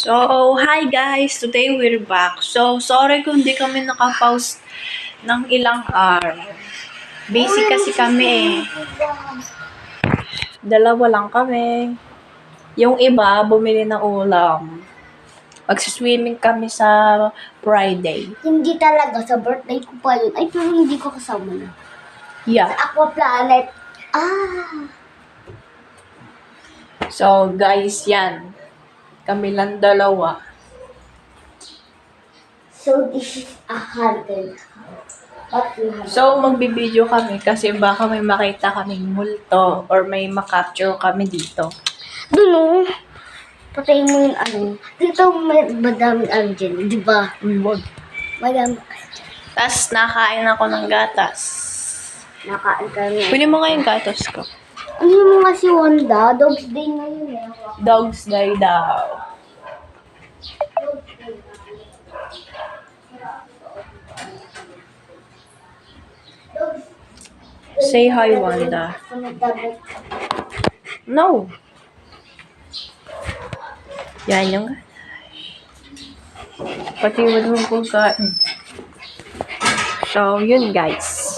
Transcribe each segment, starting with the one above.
So, hi guys! Today we're back. So, sorry kung di kami nakapost ng ilang araw. Busy kasi kami eh. Dalawa lang kami. Yung iba, bumili ng ulam. Magsiswimming kami sa Friday. Hindi talaga. Sa birthday ko pa yun. Ay, pero hindi ko kasama na. Yeah. Sa Aqua Planet. So, guys, yan. Kami lang dalawa. So, this is a haunted house. So, magbibideo kami kasi baka may makita kaming multo or may makapture kami dito. Doon, patayin mo yung ano. Dito, may madaming ano dyan. Di ba? Uy, wag. Madaming. Tapos, nakain ako ng gatas. Nakain ka na. Pwede mo nga yung gatas ko. Ano mo nga si Wanda? Dog's Day ngayon eh. Dog's Day daw. Say hi, Wanda. No. Yan yung gatas. Pati wala mong pagkain. So, yun guys.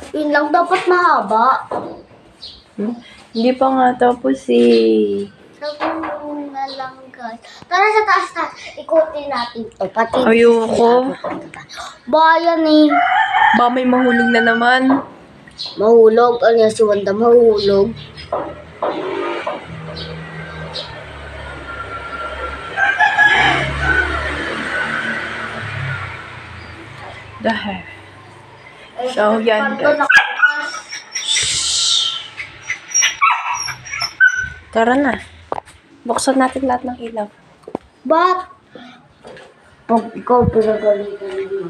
Yun lang dapat mahaba. Hindi pa nga tapos eh. Sabi na lang guys. Tara sa taas. Ikutin natin to. Pati Ayoko. bayan eh. Ba may mahulog na naman? Mahulog. Ano yan si Wanda? Mahulog. Dahil. So, yan guys. Tara na. Buksan natin lahat ng ilaw. Ba't? Pag ikaw pinagalitan mo.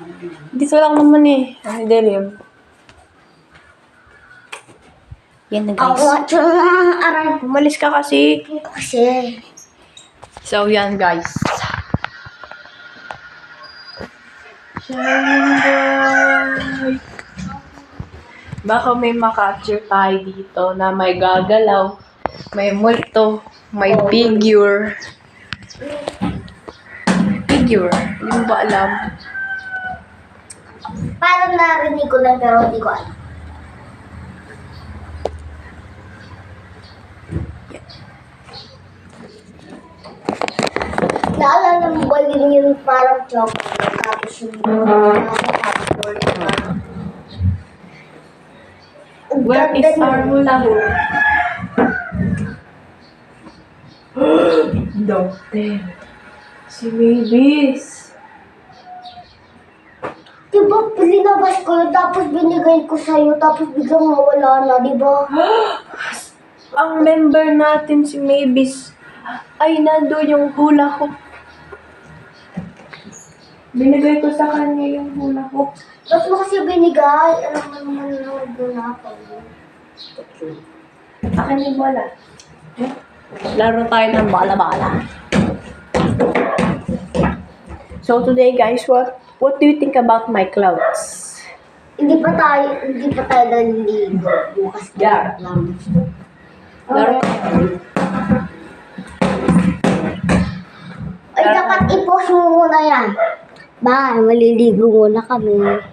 Dito lang naman eh. Ay, dilim. Yan na guys. Aray. Umalis ka kasi. Kasi. So, yan guys. Baka may makapture tayo dito na may gagalaw, may multo, may figure. Figure? Hindi mo ba alam? Parang narinig ko lang pero hindi ko alam. Naalala mo ba yun yung parang chocolate tapos yung popcorn? Where is our hula hoop? Doctor. Si Mavis. Diba, pinabas ko yun, tapos binigay ko sa'yo, tapos biglang nawala na, diba? Ang member natin si Mavis ay nandun yung hula hoop. Binigay ko sa kanya yung hula hoop. Ba't mo kasi binigay? Alam mo naman na ako. Akin yung bola. Laro tayo ng bala-bala. So today guys, what do you think about my clothes? Hindi pa tayo naliligo. Bukas Yeah. lang. Laro. Ay, dapat i-post mo muna yan. Bye, maliligo muna kami.